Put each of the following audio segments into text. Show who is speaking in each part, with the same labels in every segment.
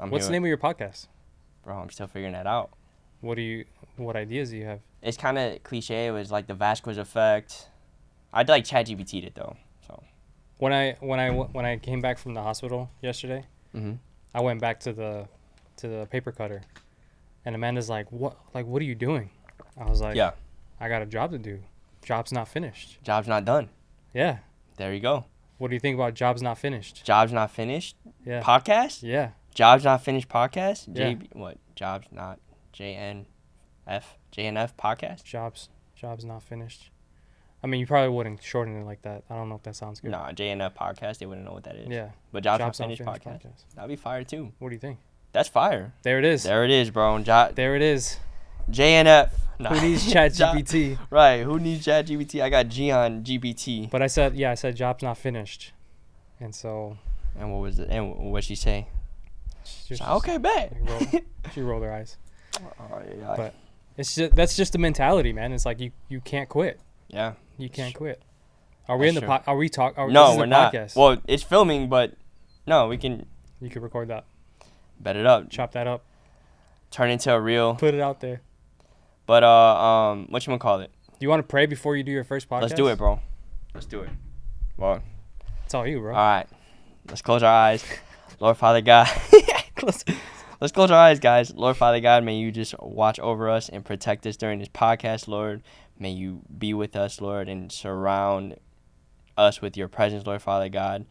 Speaker 1: What's the name of your podcast?
Speaker 2: Bro, I'm still figuring that out.
Speaker 1: What ideas do you have?
Speaker 2: It's kind of cliche. It was like the Vasquez effect. I'd like ChatGPT'd it though. So
Speaker 1: When I came back from the hospital yesterday, I went back to the paper cutter, and Amanda's like, "What? Like, what are you doing?" I was like,
Speaker 2: yeah,
Speaker 1: I got a job to do. Job's not finished.
Speaker 2: job's not done.
Speaker 1: Yeah.
Speaker 2: There you go.
Speaker 1: What do you think about jobs not finished?
Speaker 2: Jobs not finished.
Speaker 1: Yeah.
Speaker 2: Podcast.
Speaker 1: Yeah.
Speaker 2: Jobs not finished podcast.
Speaker 1: Yeah.
Speaker 2: What? Jobs not JNF podcast.
Speaker 1: Jobs not finished. I mean, you probably wouldn't shorten it like that. I don't know if that sounds good.
Speaker 2: Nah, JNF podcast. They wouldn't know what that is.
Speaker 1: Yeah.
Speaker 2: But jobs not finished podcast. That'd be fire too.
Speaker 1: What do you think?
Speaker 2: That's fire.
Speaker 1: There it is.
Speaker 2: There it is, bro.
Speaker 1: There it is.
Speaker 2: JNF. Nah.
Speaker 1: Who needs ChatGPT?
Speaker 2: Right. Who needs ChatGPT? I got G on GPT.
Speaker 1: But I said job's not finished, and so.
Speaker 2: And what was it? And what'd she say? Okay, bet.
Speaker 1: She rolled her eyes.
Speaker 2: Oh, yeah.
Speaker 1: But that's just the mentality, man. It's like you can't quit.
Speaker 2: Yeah.
Speaker 1: You can't quit. Are we
Speaker 2: That's
Speaker 1: in the
Speaker 2: true.
Speaker 1: are we talk?
Speaker 2: No, we're not.
Speaker 1: Podcast.
Speaker 2: Well, it's filming, but no, we can
Speaker 1: You could record that.
Speaker 2: bet it up.
Speaker 1: Chop that up.
Speaker 2: Turn into a reel.
Speaker 1: Put it out there.
Speaker 2: But what you gonna call it?
Speaker 1: Do you want to pray before you do your first podcast?
Speaker 2: Let's do it, bro. Let's do it. Well,
Speaker 1: It's all you, bro.
Speaker 2: all right. Let's close our eyes. Lord Father God. Let's close our eyes, guys. Lord Father God, may you just watch over us and protect us during this podcast, Lord. May you be with us, Lord, and surround us with your presence, Lord Father God.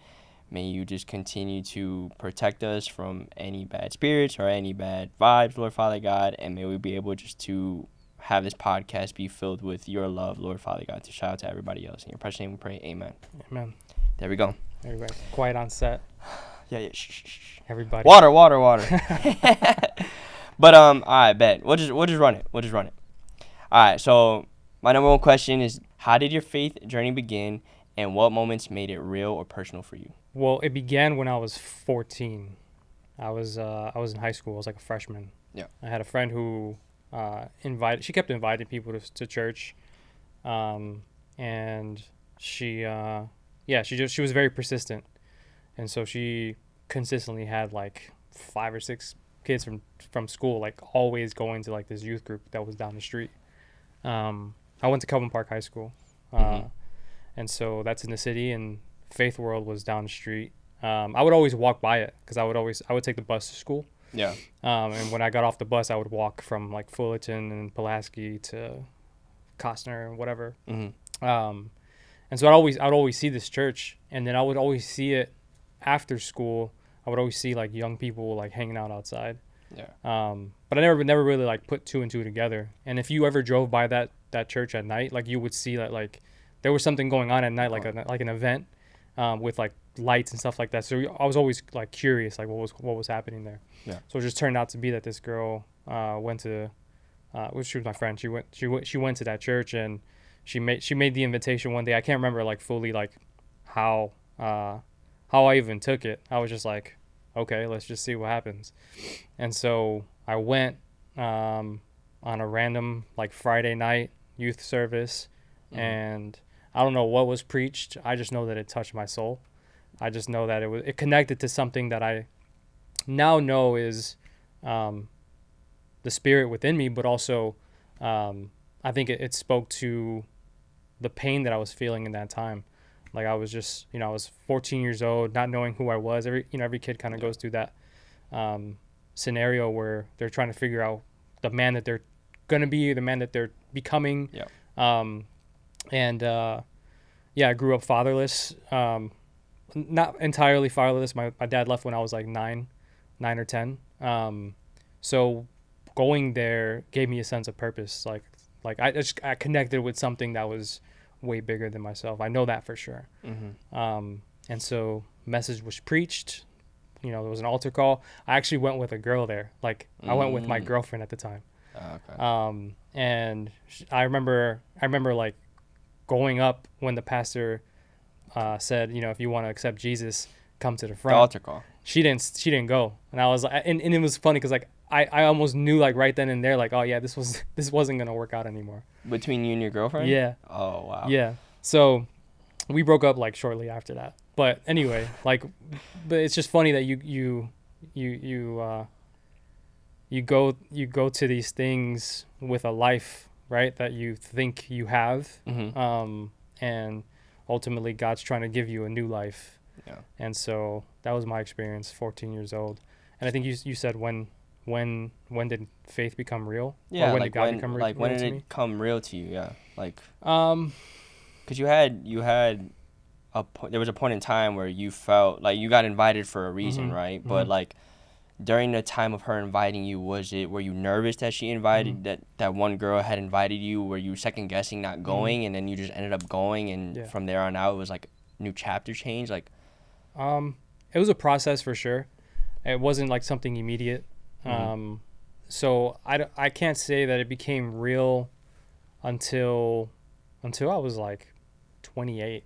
Speaker 2: May you just continue to protect us from any bad spirits or any bad vibes, Lord Father God. And may we be able just to have this podcast be filled with your love, Lord Father God, to shout out to everybody else. In your precious name we pray, amen.
Speaker 1: Amen.
Speaker 2: There we go.
Speaker 1: Everybody, quiet on set.
Speaker 2: Yeah. Shh.
Speaker 1: Everybody.
Speaker 2: Water. But all right, bet. We'll just run it. All right. So my number one question is, how did your faith journey begin, and what moments made it real or personal for you?
Speaker 1: Well, it began when I was 14. I was in high school. I was like a freshman.
Speaker 2: Yeah.
Speaker 1: I had a friend who she kept inviting people to church, and she was very persistent, and so she consistently had like 5 or 6 kids from school like always going to like this youth group that was down the street. I went to Kelvin Park High School, and so that's in the city, and Faith World was down the street. I would always walk by it because I would take the bus to school.
Speaker 2: Yeah.
Speaker 1: And when I got off the bus, I would walk from like Fullerton and Pulaski to Costner and whatever. And so I'd always see this church, and then I would always see it after school. I would always see like young people like hanging out outside.
Speaker 2: Yeah.
Speaker 1: But I never really like put 2 and 2 together. And if you ever drove by that church at night, like you would see that like there was something going on at night, like an event, with like lights and stuff like that. So I was always like curious, like what was happening there.
Speaker 2: Yeah.
Speaker 1: So it just turned out to be that this girl went to, she was my friend. She went to that church, and she made the invitation one day. I can't remember like fully like how I even took it. I was just like, okay, let's just see what happens. And so I went on a random like Friday night youth service, and I don't know what was preached. I just know that it touched my soul. I just know that it connected to something that I now know is the spirit within me, but also I think it spoke to the pain that I was feeling in that time. Like I was just, I was 14 years old, not knowing who I was. Every kid kind of goes through that scenario where they're trying to figure out the man that they're going to be, the man that they're becoming.
Speaker 2: Yeah.
Speaker 1: I grew up fatherless. Not entirely fatherless. My dad left when I was like 9 or 10. So going there gave me a sense of purpose. Like I connected with something that was way bigger than myself. I know that for sure. And so message was preached. There was an altar call. I actually went with a girl there. Like I went with my girlfriend at the time.
Speaker 2: Okay.
Speaker 1: And I remember like going up when the pastor said, if you want to accept Jesus, come to the front.
Speaker 2: The altar call.
Speaker 1: She didn't go, and I was like, and it was funny because like I almost knew like right then and there, like, oh yeah, this wasn't gonna work out anymore.
Speaker 2: Between you and your girlfriend?
Speaker 1: Yeah.
Speaker 2: Oh wow.
Speaker 1: Yeah. So we broke up like shortly after that. But anyway, like, but it's just funny that you you go to these things with a life, right, that you think you have, and ultimately God's trying to give you a new life.
Speaker 2: Yeah.
Speaker 1: And so that was my experience, 14 years old. And I think you said when did faith become real?
Speaker 2: Yeah,
Speaker 1: Or when
Speaker 2: like
Speaker 1: did God become
Speaker 2: when
Speaker 1: real
Speaker 2: did
Speaker 1: to
Speaker 2: it
Speaker 1: me?
Speaker 2: come real to you? Yeah, like
Speaker 1: Um,
Speaker 2: because you had there was a point in time where you felt like you got invited for a reason, right? But like during the time of her inviting you, were you nervous that she invited that one girl had invited you? Were you second guessing not going, and then you just ended up going, and
Speaker 1: Yeah.
Speaker 2: from there on out it was like new chapter change? Like,
Speaker 1: it was a process for sure. It wasn't like something immediate. So I can't say that it became real until I was like 28,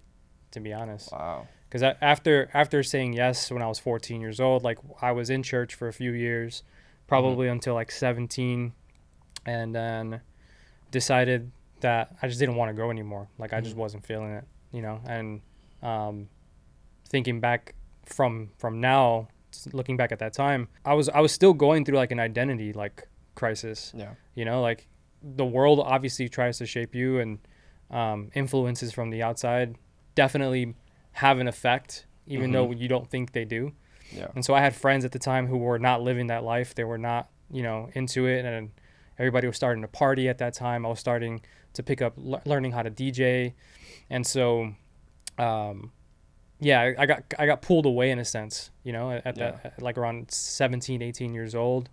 Speaker 1: to be honest.
Speaker 2: wow.
Speaker 1: Because after saying yes when I was 14 years old, like I was in church for a few years, probably until like 17, and then decided that I just didn't want to go anymore. Like I just wasn't feeling it, you know. And thinking back from now, looking back at that time, I was still going through like an identity like crisis.
Speaker 2: Yeah.
Speaker 1: You know, like the world obviously tries to shape you, and influences from the outside definitely have an effect, even though you don't think they do.
Speaker 2: Yeah.
Speaker 1: And so I had friends at the time who were not living that life. They were not, into it. And everybody was starting to party at that time. I was starting to pick up learning how to DJ. And so, yeah, I got pulled away in a sense, at like around 17, 18 years old,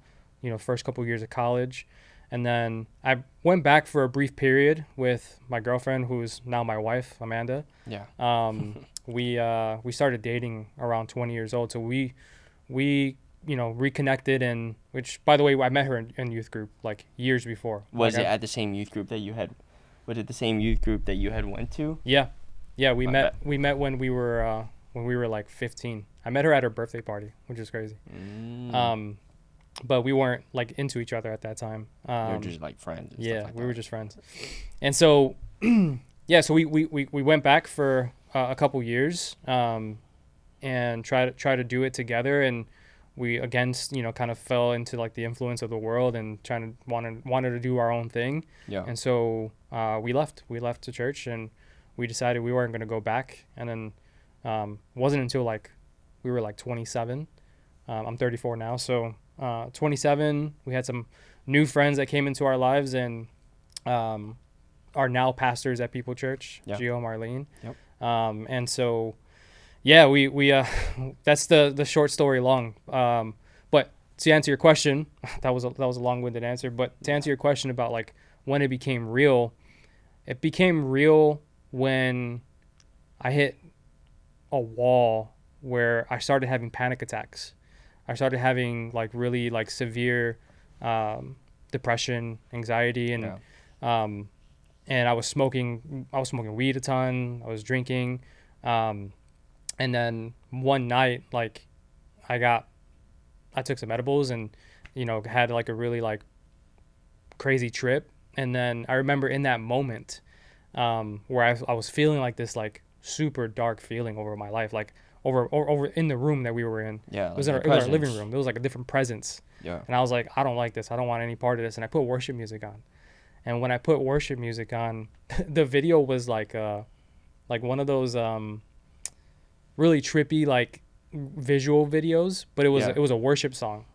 Speaker 1: first couple of years of college. And then I went back for a brief period with my girlfriend, who's now my wife, Amanda.
Speaker 2: Yeah.
Speaker 1: We started dating around 20 years old. So we reconnected, and which, by the way, I met her in youth group like years before.
Speaker 2: Was
Speaker 1: like
Speaker 2: it at the same youth group that you had? Was it the same youth group that you had went to?
Speaker 1: Yeah. We
Speaker 2: I
Speaker 1: met.
Speaker 2: bet.
Speaker 1: We met when we were like 15. I met her at her birthday party, which is crazy. But we weren't like into each other at that time.
Speaker 2: You were just like friends. And
Speaker 1: Yeah,
Speaker 2: stuff like
Speaker 1: we
Speaker 2: that.
Speaker 1: were just friends. And so, yeah, so we went back for a couple years, and try to do it together. And we again, kind of fell into like the influence of the world and wanted to do our own thing.
Speaker 2: Yeah.
Speaker 1: And so we left the church, and we decided we weren't going to go back. And then wasn't until like we were like 27. I'm 34 now, so 27. We had some new friends that came into our lives, and are now pastors at People Church,
Speaker 2: Yeah.
Speaker 1: Gio and Marlene.
Speaker 2: Yep.
Speaker 1: And so, yeah, we that's the short story long. But to answer your question, that was a long-winded answer. But to answer your question about like when it became real when I hit a wall where I started having panic attacks. I started having like really like severe depression, anxiety, and I was smoking weed a ton. I was drinking, and then one night, like I took some edibles, and had like a really like crazy trip. And then I remember in that moment, where I was feeling like this like super dark feeling over my life, like over in the room that we were in.
Speaker 2: Yeah.
Speaker 1: It was in our living room. There was like a different presence.
Speaker 2: Yeah.
Speaker 1: And I was like, I don't like this. I don't want any part of this. And I put worship music on. And when I put worship music on, the video was like one of those really trippy like visual videos, but it was a worship song.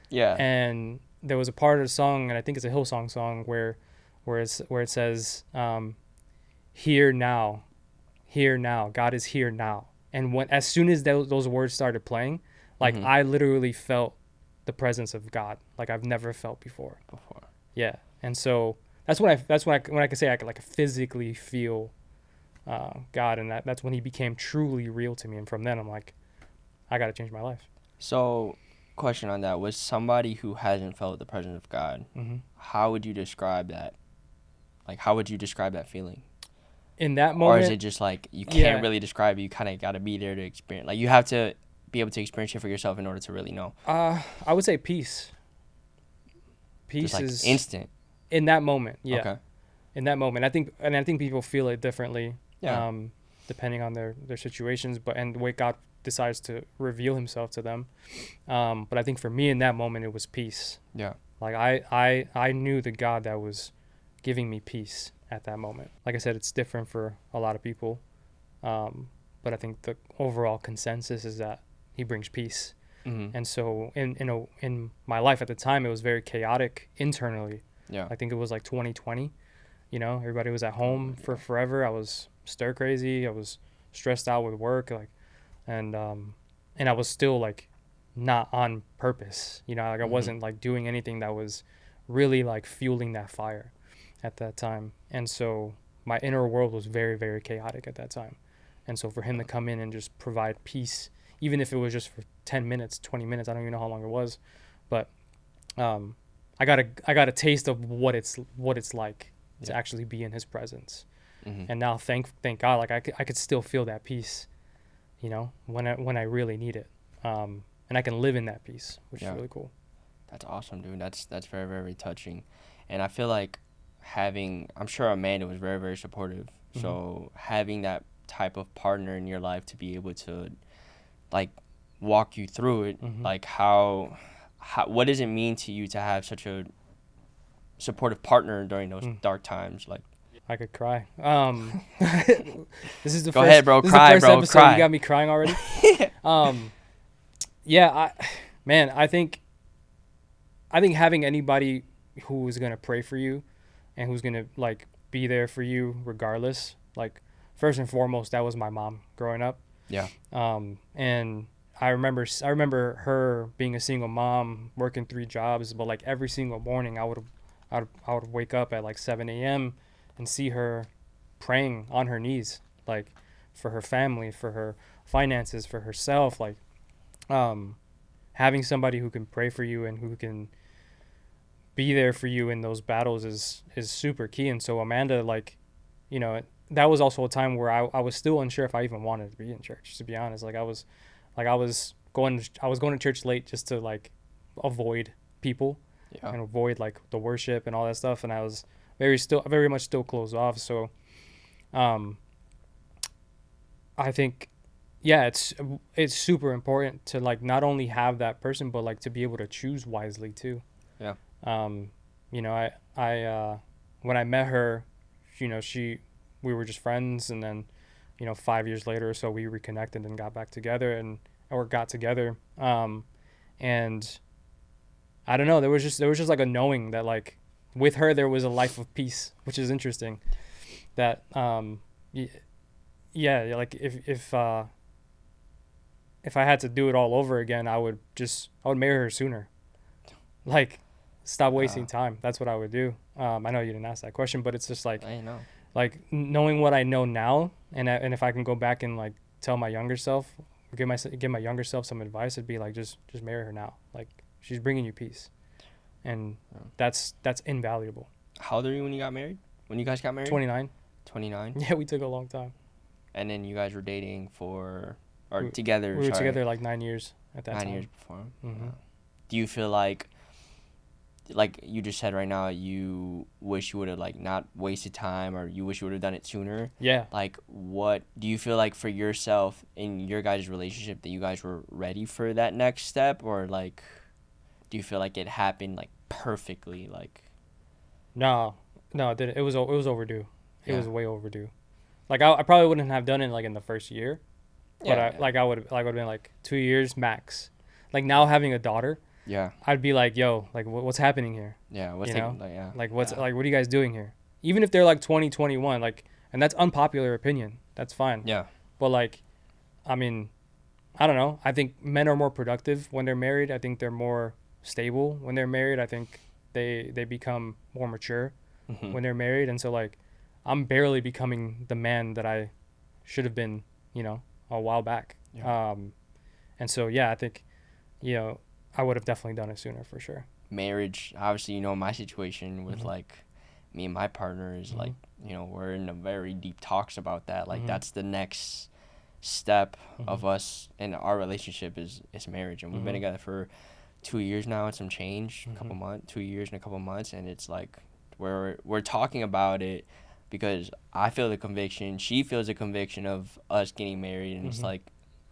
Speaker 2: Yeah.
Speaker 1: And there was a part of the song, and I think it's a Hillsong song where it says, "Here now, God is here now." And as soon as those words started playing, like I literally felt the presence of God like I've never felt before. Yeah. And so that's when I can say I could like physically feel God, and that's when he became truly real to me. And from then I'm like, I got to change my life.
Speaker 2: So, question on that: was somebody who hasn't felt the presence of God, how would you describe that? Like, how would you describe that feeling?
Speaker 1: In that moment,
Speaker 2: or is it just like you can't really describe it? You kind of got to be there to experience. Like, you have to be able to experience it for yourself in order to really know.
Speaker 1: I would say peace. Peace
Speaker 2: just like
Speaker 1: is
Speaker 2: instant
Speaker 1: in that moment. Yeah.
Speaker 2: Okay.
Speaker 1: In that moment, I think people feel it differently.
Speaker 2: Yeah.
Speaker 1: Depending on their situations, and the way God decides to reveal himself to them. But I think for me in that moment, it was peace.
Speaker 2: Yeah.
Speaker 1: Like I knew the God that was giving me peace at that moment. Like I said, it's different for a lot of people. But I think the overall consensus is that he brings peace.
Speaker 2: Mm-hmm.
Speaker 1: And so in my life at the time, it was very chaotic internally.
Speaker 2: Yeah.
Speaker 1: I think it was like 2020. Everybody was at home for forever. I was stir crazy. I was stressed out with work, like, and I was still like not on purpose. Like I
Speaker 2: Mm-hmm.
Speaker 1: wasn't like doing anything that was really like fueling that fire at that time. And so my inner world was very, very chaotic at that time. And so for him to come in and just provide peace, even if it was just for 10 minutes, 20 minutes, I don't even know how long it was, but I got a taste of what it's like to actually be in his presence.
Speaker 2: Mm-hmm.
Speaker 1: And now thank God, like I could still feel that peace, when I really need it. And I can live in that peace, which is really cool.
Speaker 2: That's awesome, dude. That's very, very touching. And I feel like I'm sure Amanda was very, very supportive. Mm-hmm. So having that type of partner in your life to be able to like walk you through it,
Speaker 1: Mm-hmm.
Speaker 2: like how what does it mean to you to have such a supportive partner during those dark times? Like,
Speaker 1: I could cry. This is the
Speaker 2: go
Speaker 1: first,
Speaker 2: ahead, bro.
Speaker 1: This
Speaker 2: Cry,
Speaker 1: is the first
Speaker 2: bro.
Speaker 1: episode.
Speaker 2: Cry.
Speaker 1: You got me crying already. Yeah, I think having anybody who is gonna pray for you and who's gonna like be there for you regardless, like first and foremost, that was my mom growing up.
Speaker 2: Yeah.
Speaker 1: And I remember her being a single mom, working 3 jobs, but like every single morning I would wake up at like 7 a.m. and see her praying on her knees, like for her family, for her finances, for herself, like having somebody who can pray for you and who can be there for you in those battles is super key. And so Amanda, like, that was also a time where I was still unsure if I even wanted to be in church, to be honest. Like I was going to church late just to like avoid people and avoid like the worship and all that stuff. And I was very much still closed off. So, I think, yeah, it's super important to like not only have that person, but like to be able to choose wisely too.
Speaker 2: Yeah.
Speaker 1: I when I met her, we were just friends, and then 5 years later or so we reconnected and got together. And I don't know, there was just like a knowing that like with her there was a life of peace, which is interesting. That yeah, like if I had to do it all over again, I would marry her sooner. Like, stop wasting time. That's what I would do. I know you didn't ask that question, but it's just like,
Speaker 2: I know.
Speaker 1: Like knowing what I know now, and if I can go back and like tell my younger self, give my younger self some advice, it'd be like just marry her now. Like, she's bringing you peace, and that's invaluable.
Speaker 2: How old were you when you got married? When you guys got married?
Speaker 1: 29.
Speaker 2: 29.
Speaker 1: Yeah, we took a long time.
Speaker 2: And then you guys were dating
Speaker 1: We
Speaker 2: together.
Speaker 1: We were together like 9 years at that time.
Speaker 2: 9 years before.
Speaker 1: Mm-hmm.
Speaker 2: Yeah. Do you feel like you just said right now, you wish you would have like not wasted time, or you wish you would have done it sooner?
Speaker 1: Yeah.
Speaker 2: Like, what do you feel like for yourself in your guys' relationship, that you guys were ready for that next step, or like, do you feel like it happened like perfectly? Like,
Speaker 1: no, it didn't. It was overdue. It was way overdue. Like I probably wouldn't have done it like in the first year, but I would have been like 2 years max. Like now having a daughter.
Speaker 2: Yeah.
Speaker 1: I'd be like, yo, like what's happening here?
Speaker 2: Yeah. What's
Speaker 1: like what are you guys doing here? Even if they're like 20, 21, like, and that's unpopular opinion. That's fine.
Speaker 2: Yeah.
Speaker 1: But like, I mean, I don't know. I think men are more productive when they're married. I think they're more stable when they're married. I think they become more mature when they're married. And so like, I'm barely becoming the man that I should have been, a while back.
Speaker 2: Yeah.
Speaker 1: And so, yeah, I think, I would have definitely done it sooner for sure.
Speaker 2: Marriage, obviously, my situation with like me and my partner is like, we're in a very deep talks about that. Like that's the next step of us in our relationship is marriage. And we've been together for 2 years now and some change, 2 years and a couple months. And it's like, we're talking about it because I feel the conviction, she feels the conviction of us getting married. And it's like,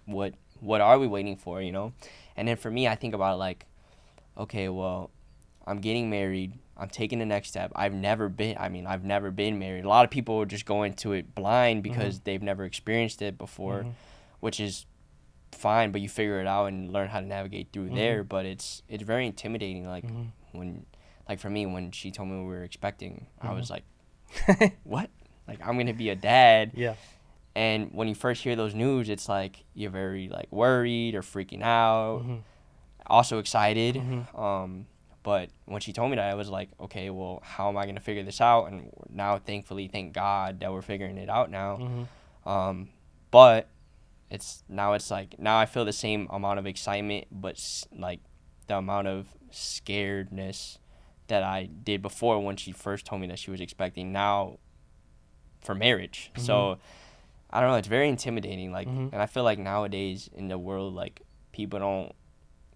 Speaker 2: what what are we waiting for, you know? And then for me, I think about it like, okay, well, I'm getting married. I'm taking the next step. I've never been married. A lot of people just go into it blind because they've never experienced it before, which is fine, but you figure it out and learn how to navigate through there. But it's very intimidating. Like when, like for me, when she told me we were expecting, I was like, what? Like, I'm going to be a dad.
Speaker 1: Yeah.
Speaker 2: And when you first hear those news, it's like you're very like worried or freaking out, also excited. But when she told me that, I was like, okay, well, how am I going to figure this out? And now, thankfully, thank God that we're figuring it out now. But now I feel the same amount of excitement, but like the amount of scaredness that I did before when she first told me that she was expecting now for marriage. So I don't know, it's very intimidating. Like, and I feel like nowadays in the world, like, people don't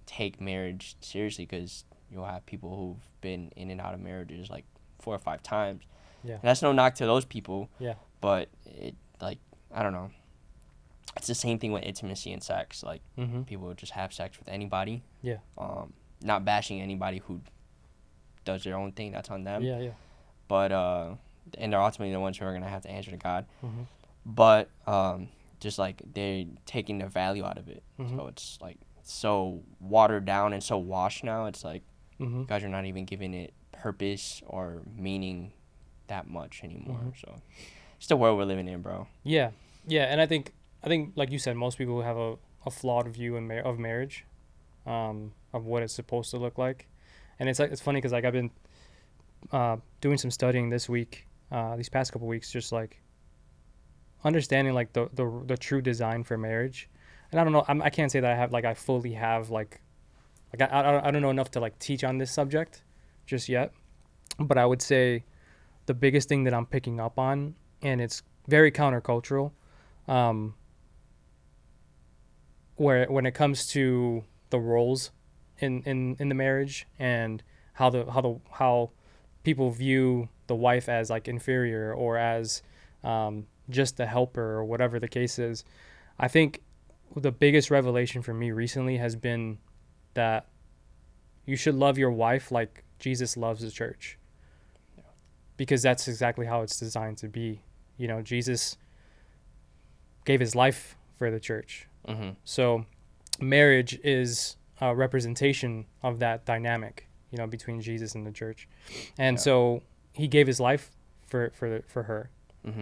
Speaker 2: take marriage seriously because you'll have people who've been in and out of marriages like 4 or 5 times.
Speaker 1: Yeah.
Speaker 2: And that's no knock to those people.
Speaker 1: Yeah.
Speaker 2: But it, like, I don't know. It's the same thing with intimacy and sex. Like, people just have sex with anybody.
Speaker 1: Yeah.
Speaker 2: Not bashing anybody who does their own thing. That's on them.
Speaker 1: Yeah, yeah.
Speaker 2: But and they're ultimately the ones who are gonna have to answer to God. But just like they're taking the value out of it. So it's like so watered down and so washed now. It's like guys are not even giving it purpose or meaning that much anymore. So it's the world we're living in, bro.
Speaker 1: Yeah, yeah, and I think like you said, most people have a flawed view of marriage, of what it's supposed to look like, and it's funny because like I've been doing some studying this week, these past couple weeks, just like understanding like the true design for marriage. And I don't know, I can't say that I fully have like I don't know enough to like teach on this subject just yet, but I would say the biggest thing that I'm picking up on, and it's very countercultural, where when it comes to the roles in the marriage and how people view the wife as like inferior or as just a helper or whatever the case is. I think the biggest revelation for me recently has been that you should love your wife like Jesus loves the church. Yeah. Because that's exactly how it's designed to be. You know, Jesus gave his life for the church. So marriage is a representation of that dynamic, you know, between Jesus and the church. And so he gave his life for her,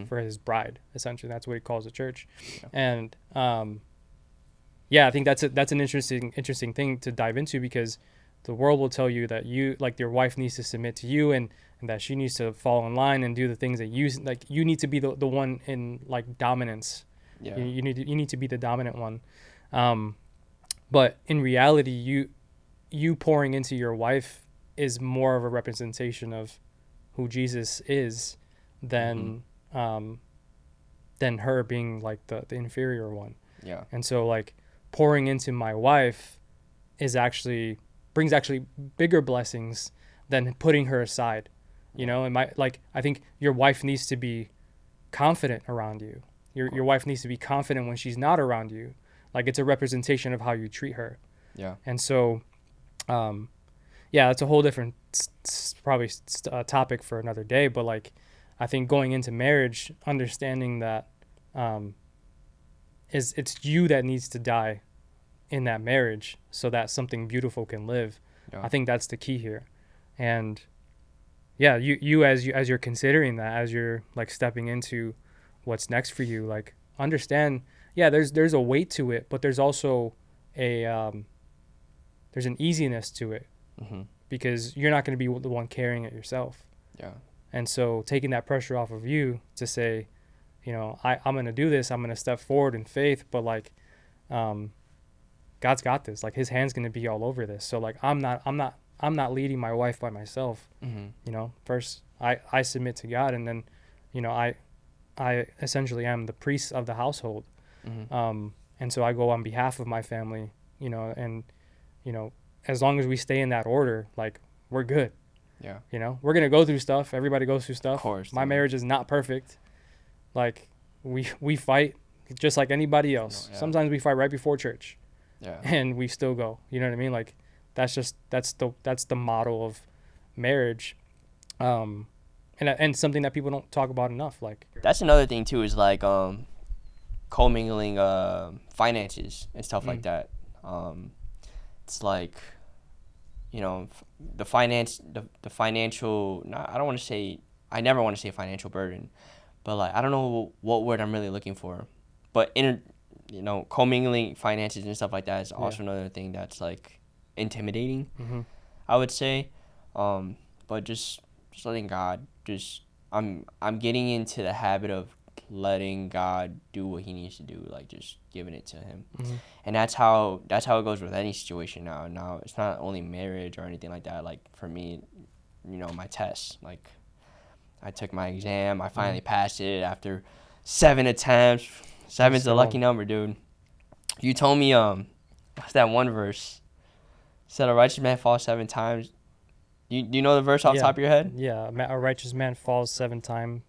Speaker 1: for his bride, essentially. That's what he calls the church. Yeah. And I think that's an interesting thing to dive into, because the world will tell you that your wife needs to submit to you and that she needs to fall in line and do the things that you like. You need to be the one in like dominance. Yeah. You need to be the dominant one. But in reality, you pouring into your wife is more of a representation of who Jesus is than her being like the inferior one. Yeah. And so like pouring into my wife brings bigger blessings than putting her aside, you know. And I think your wife needs to be confident around you. Your wife needs to be confident when she's not around you. Like, it's a representation of how you treat her. Yeah. And so, that's a whole different probably topic for another day. But like, I think going into marriage, understanding that it's you that needs to die in that marriage so that something beautiful can live. Yeah. I think that's the key here. And you as you're considering that, as you're like stepping into what's next for you, like understand, there's a weight to it, but there's also there's an easiness to it, because you're not going to be the one carrying it yourself. Yeah. And so taking that pressure off of you to say, you know, I'm going to do this, I'm going to step forward in faith, but like, God's got this, like his hand's going to be all over this. So like, I'm not leading my wife by myself. You know, first I submit to God, and then, you know, I essentially am the priest of the household. And so I go on behalf of my family, you know, and, you know, as long as we stay in that order, like, we're good. Yeah. You know, we're going to go through stuff. Everybody goes through stuff. Of course. My marriage is not perfect. Like, we fight just like anybody else.
Speaker 2: Yeah.
Speaker 1: Sometimes we fight right before church,
Speaker 2: Yeah.
Speaker 1: and we still go. You know what I mean? Like that's the model of marriage, and something that people don't talk about enough. Like
Speaker 2: That's another thing too, is like commingling finances and stuff like that. It's like, you know, the financial. I don't want to say. I never want to say financial burden, but like I don't know what word I'm really looking for. But commingling finances and stuff like that is also another thing that's like intimidating. I would say, but just letting God I'm getting into the habit of letting God do what He needs to do, like just giving it to Him, and that's how it goes with any situation now. Now it's not only marriage or anything like that. Like for me, my tests. Like I took my exam, I finally passed it after 7 attempts. 7's a lucky number, dude. You told me what's that one verse? Said a righteous man falls 7 times. Do you know the verse off the top of your head?
Speaker 1: Yeah, a righteous man falls 7 times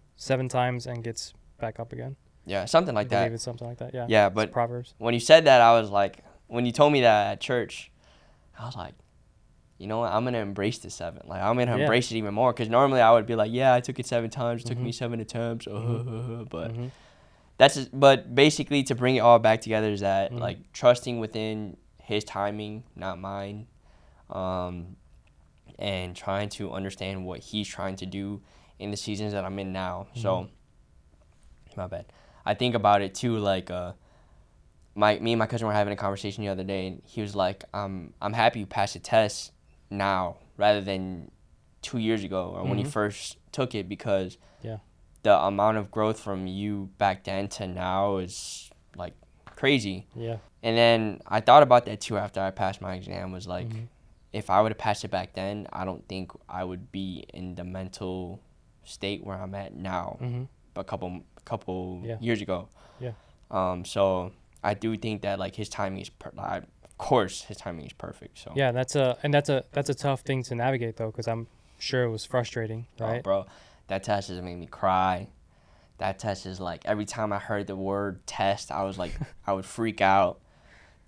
Speaker 1: and gets back up again.
Speaker 2: Yeah, something like that.
Speaker 1: I believe it's something like that. Yeah.
Speaker 2: Yeah, but
Speaker 1: it's Proverbs.
Speaker 2: When you said that, I was like, when you told me that at church, I was like, you know what? I'm gonna embrace the 7. Like I'm gonna embrace it even more, because normally I would be like, yeah, I took it 7 times. It took me 7 attempts. But but basically to bring it all back together is that like trusting within His timing, not mine. And trying to understand what He's trying to do in the seasons that I'm in now. So, my bad. I think about it too, like me and my cousin were having a conversation the other day, and he was like, I'm happy you passed the test now rather than 2 years ago or when you first took it, because the amount of growth from you back then to now is like crazy.
Speaker 1: Yeah.
Speaker 2: And then I thought about that too after I passed my exam, was like, if I would have passed it back then, I don't think I would be in the mental state where I'm at now. A couple years ago. Yeah. So I do think that like His timing is of course His timing is perfect. So
Speaker 1: yeah, that's a tough thing to navigate though, because I'm sure it was frustrating, right?
Speaker 2: Oh, bro, that test has made me cry. That test is like, every time I heard the word test, I was like, I would freak out.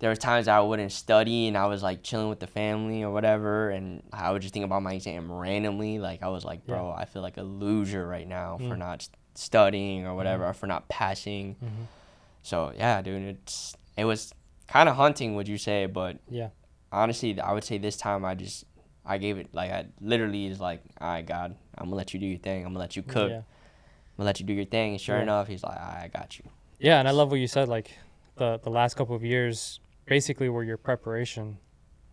Speaker 2: There was times I wouldn't study and I was like chilling with the family or whatever, and I would just think about my exam randomly. Like I was like, bro, I feel like a loser right now for not studying or whatever, or for not passing. So yeah, dude, it was kind of haunting, would you say? But honestly, I would say this time I gave it, like, I literally is like, all right, God, I'm gonna let you do your thing. I'm gonna let you cook. I'm gonna let you do your thing. And sure enough, He's like, I got you.
Speaker 1: Yeah, and I love what you said. Like the last couple of years basically were your preparation,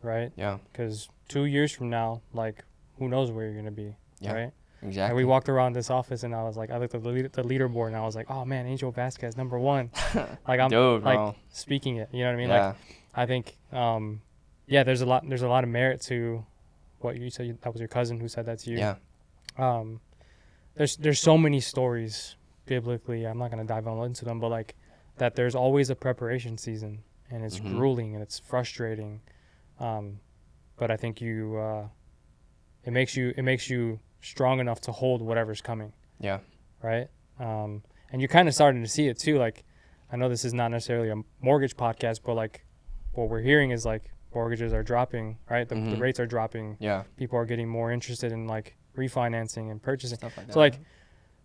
Speaker 1: right?
Speaker 2: Yeah.
Speaker 1: Because 2 years from now, like, who knows where you're gonna be, right?
Speaker 2: Exactly.
Speaker 1: And we walked around this office, and I was like, I looked at the leaderboard, and I was like, oh man, Angel Vasquez #1. Like I'm
Speaker 2: Dude,
Speaker 1: like
Speaker 2: bro.
Speaker 1: speaking it. You know what I mean?
Speaker 2: Yeah.
Speaker 1: Like I think, there's a lot of merit to what you said. That was your cousin who said that to you.
Speaker 2: Yeah.
Speaker 1: There's so many stories biblically. I'm not gonna dive all into them, but like that, there's always a preparation season, and it's grueling and it's frustrating. But I think it makes you strong enough to hold whatever's coming.
Speaker 2: Yeah.
Speaker 1: Right. And you're kind of starting to see it too. Like, I know this is not necessarily a mortgage podcast, but like what we're hearing is like mortgages are dropping, right? The rates are dropping.
Speaker 2: Yeah.
Speaker 1: People are getting more interested in like refinancing and purchasing.
Speaker 2: Stuff like that.
Speaker 1: So like,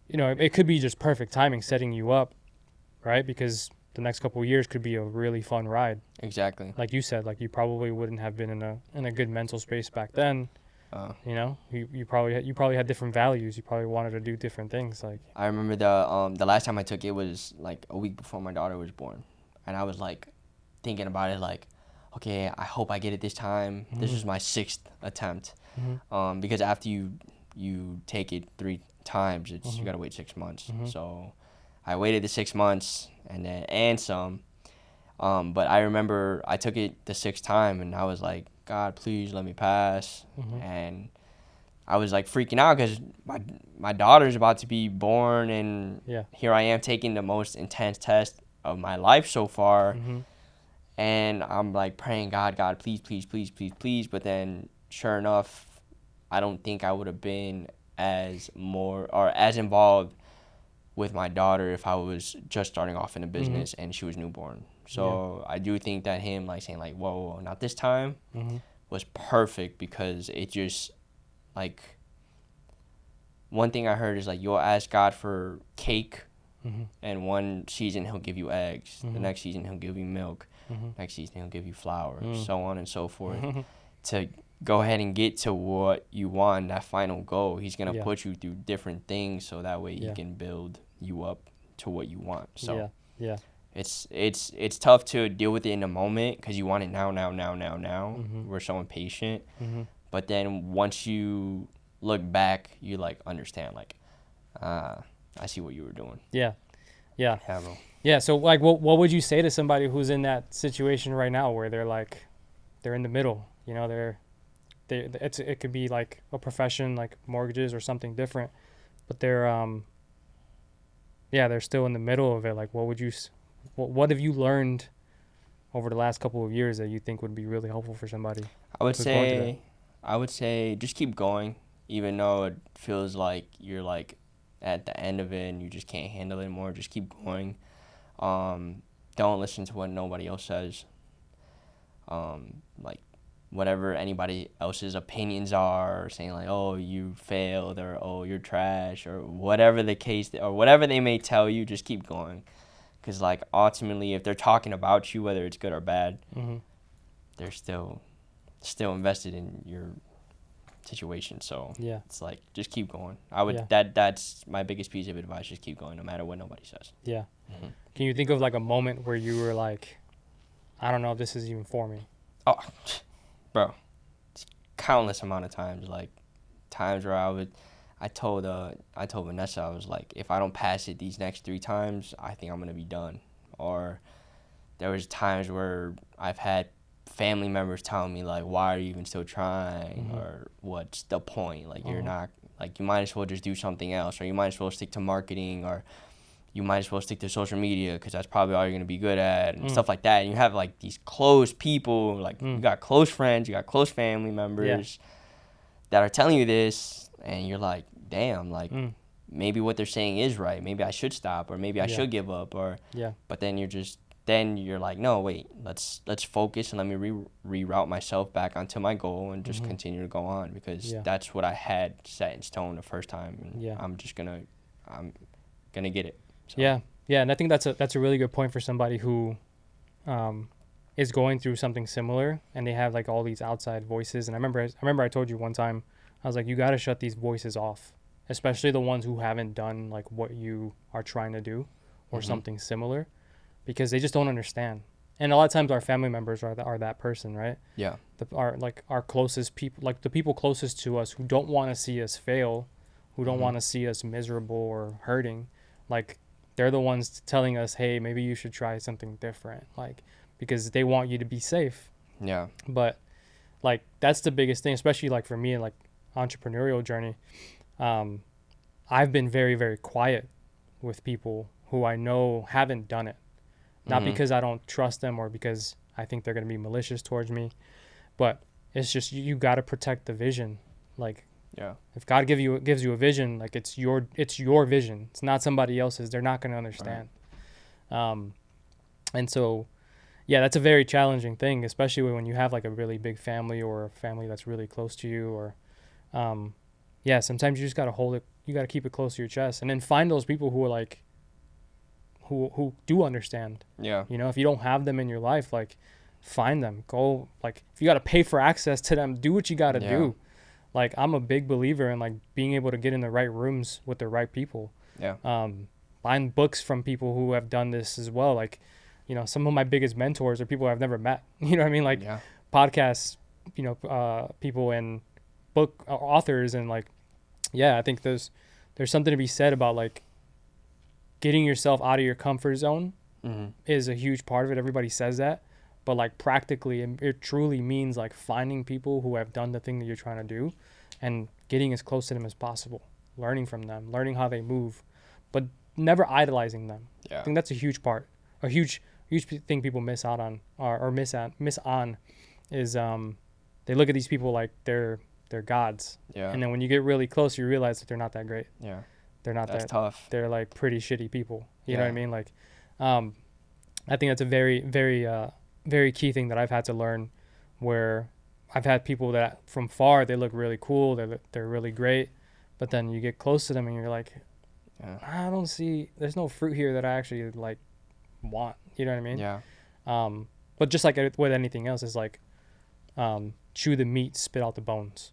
Speaker 1: it could be just perfect timing setting you up, right? Because the next couple of years could be a really fun ride.
Speaker 2: Exactly.
Speaker 1: Like you said, like you probably wouldn't have been in a good mental space back then. You probably had different values. You probably wanted to do different things. Like
Speaker 2: I remember the last time I took it was like a week before my daughter was born, and I was like thinking about it, like, okay, I hope I get it this time. This is my 6th attempt, because after you take it 3 times, you gotta wait 6 months. So I waited the 6 months and some. But I remember I took it the 6th time, and I was like, God, please let me pass. And I was like freaking out because my daughter's about to be born, and here I am taking the most intense test of my life so far. And I'm like praying, God, please, please, please, please, please. But then sure enough, I don't think I would have been as involved with my daughter if I was just starting off in a business and she was newborn. So I do think that him like saying like, whoa, not this time was perfect, because it just like, one thing I heard is like, you'll ask God for cake and one season he'll give you eggs. The next season he'll give you milk. Next season he'll give you flour, so on and so forth. To go ahead and get to what you want, that final goal, he's going to put you through different things so that way he can build you up to what you want. So it's tough to deal with it in the moment because you want it now. We're so impatient. But then once you look back, you like understand like, I see what you were doing.
Speaker 1: Yeah,
Speaker 2: bro.
Speaker 1: Yeah, so like what would you say to somebody who's in that situation right now where they're like, they're in the middle, you know, it could be like a profession like mortgages or something different, but they're they're still in the middle of it. Like what have you learned over the last couple of years that you think would be really helpful for somebody?
Speaker 2: I would say just keep going, even though it feels like you're like at the end of it and you just can't handle it anymore. Just keep going. Don't listen to what nobody else says. Like whatever anybody else's opinions are, saying like, oh, you failed, or oh, you're trash, or whatever the case, or whatever they may tell you, just keep going. Because like ultimately, if they're talking about you, whether it's good or bad, they're still invested in your situation. So it's like, just keep going. That's my biggest piece of advice. Just keep going no matter what nobody says.
Speaker 1: Can you think of like a moment where you were like, I don't know if this is even for me?
Speaker 2: Oh, bro, it's countless amount of times. Like times where I told Vanessa, I was like, if I don't pass it these next 3 times, I think I'm gonna be done. Or there was times where I've had family members telling me like, why are you even still trying? Or what's the point? Like you're not, like, you might as well just do something else, or you might as well stick to marketing, or you might as well stick to social media because that's probably all you're going to be good at, and stuff like that. And you have like these close people, like you got close friends, you got close family members that are telling you this, and you're like, damn, like maybe what they're saying is right. Maybe I should stop, or maybe I should give up, or but then you're like, no, wait, let's focus and let me reroute myself back onto my goal and just continue to go on, because that's what I had set in stone the first time, and I'm gonna get it. So.
Speaker 1: And I think that's a really good point for somebody who is going through something similar and they have like all these outside voices. And I remember I told you one time, I was like, you got to shut these voices off, especially the ones who haven't done like what you are trying to do or something similar, because they just don't understand. And a lot of times our family members are that person, right? Yeah. Our closest people, like the people closest to us who don't want to see us fail, who don't want to see us miserable or hurting, like they're the ones telling us, hey, maybe you should try something different, like, because they want you to be safe. Yeah. But like that's the biggest thing, especially like for me in like entrepreneurial journey. I've been very, very quiet with people who I know haven't done it. Not because I don't trust them or because I think they're going to be malicious towards me, but it's just you got to protect the vision. Like, if God gives you a vision, like it's your vision. It's not somebody else's. They're not going to understand. Right. And so, that's a very challenging thing, especially when you have like a really big family or a family that's really close to you, or sometimes you just got to hold it. You got to keep it close to your chest, and then find those people who are like, who do understand. Yeah. You know, if you don't have them in your life, like find them. Go, like, if you got to pay for access to them, do what you got to do. Like, I'm a big believer in like being able to get in the right rooms with the right people. Yeah. Buying books from people who have done this as well. Like, you know, some of my biggest mentors are people I've never met. You know what I mean? Like podcasts, you know, people and book authors, and like, I think there's something to be said about like getting yourself out of your comfort zone is a huge part of it. Everybody says that, but like practically it truly means like finding people who have done the thing that you're trying to do and getting as close to them as possible, learning from them, learning how they move, but never idolizing them. I think that's a huge part, a huge thing people miss out on or miss on is they look at these people like they're gods. Yeah. And then when you get really close, you realize that they're not that great. Yeah. they're not
Speaker 2: That's
Speaker 1: that
Speaker 2: tough.
Speaker 1: they're like pretty shitty people. You know what I
Speaker 2: Yeah.
Speaker 1: mean? Like, I think that's a very, very, very key thing that I've had to learn, where I've had people that from far, they look really cool. They're really great. But then you get close to them and you're like,
Speaker 2: Yeah.
Speaker 1: I don't see, there's no fruit here that I actually like want. You know what I mean?
Speaker 2: Yeah.
Speaker 1: But just like with anything else, it's like, chew the meat, spit out the bones.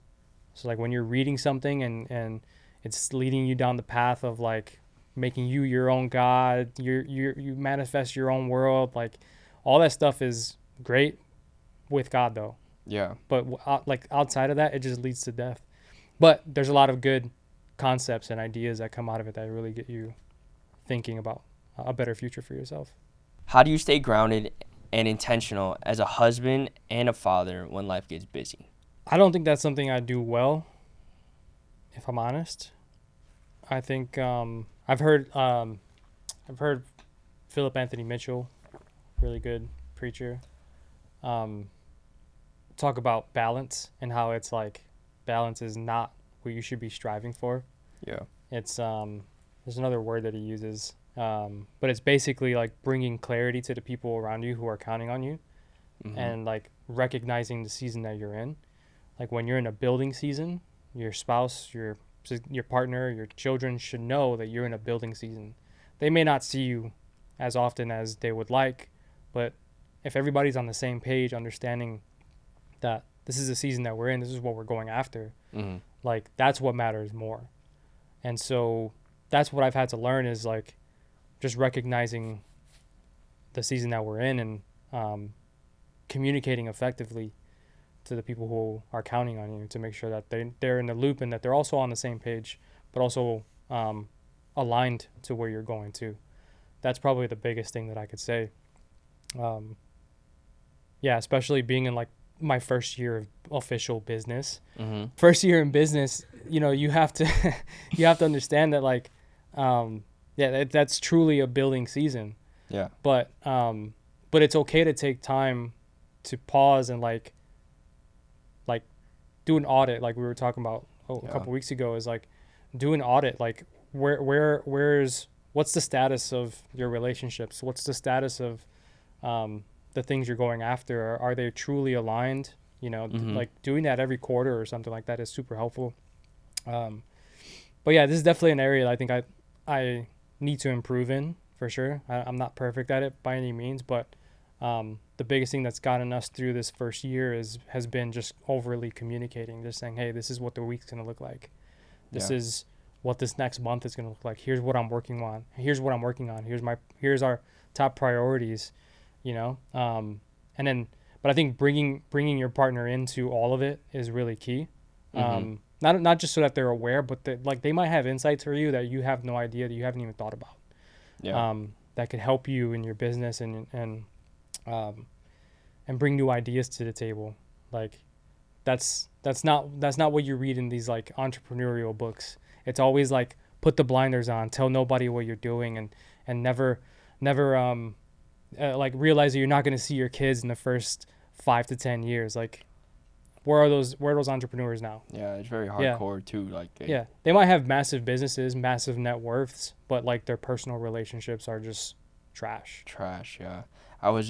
Speaker 1: So like when you're reading something and it's leading you down the path of like making you your own God, you manifest your own world, like all that stuff is great with God though.
Speaker 2: Yeah.
Speaker 1: But like outside of that, it just leads to death. But there's a lot of good concepts and ideas that come out of it that really get you thinking about a better future for yourself.
Speaker 2: How do you stay grounded and intentional as a husband and a father when life gets busy?
Speaker 1: I don't think that's something I do well, if I'm honest. I think I've heard Philip Anthony Mitchell, really good preacher, talk about balance and how it's like balance is not what you should be striving for.
Speaker 2: Yeah.
Speaker 1: It's there's another word that he uses, but it's basically like bringing clarity to the people around you who are counting on you, and like recognizing the season that you're in. Like when you're in a building season, your spouse, your partner, your children should know that you're in a building season. They may not see you as often as they would like, but if everybody's on the same page, understanding that this is the season that we're in, this is what we're going after, like that's what matters more. And so that's what I've had to learn, is like just recognizing the season that we're in and communicating effectively to the people who are counting on you to make sure that they're in the loop and that they're also on the same page, but also aligned to where you're going to. That's probably the biggest thing that I could say. Yeah, especially being in like my first year of official business. First year in business, you have to you have to understand that like that's truly a building season.
Speaker 2: Yeah.
Speaker 1: But it's okay to take time to pause and like do an audit, like we were talking about a couple weeks ago, is like do an audit, like what's the status of your relationships, what's the status of the things you're going after, are they truly aligned, like doing that every quarter or something like that is super helpful. But yeah, this is definitely an area that I think I need to improve in for sure. I'm not perfect at it by any means, but the biggest thing that's gotten us through this first year has been just overly communicating, just saying, hey, this is what the week's going to look like. This is what this next month is going to look like. Here's what I'm working on. Here's what I'm working on. Here's our top priorities, and then, but I think bringing your partner into all of it is really key. Not just so that they're aware, but that like they might have insights for you that you have no idea, that you haven't even thought about. That could help you in your business and bring new ideas to the table. Like that's not what you read in these like entrepreneurial books. It's always like put the blinders on, tell nobody what you're doing, and never like realize that you're not going to see your kids in the first 5 to 10 years. Like where are those entrepreneurs now?
Speaker 2: Yeah, it's very hardcore too. Like
Speaker 1: they might have massive businesses, massive net worths, but like their personal relationships are just trash.
Speaker 2: Yeah. I was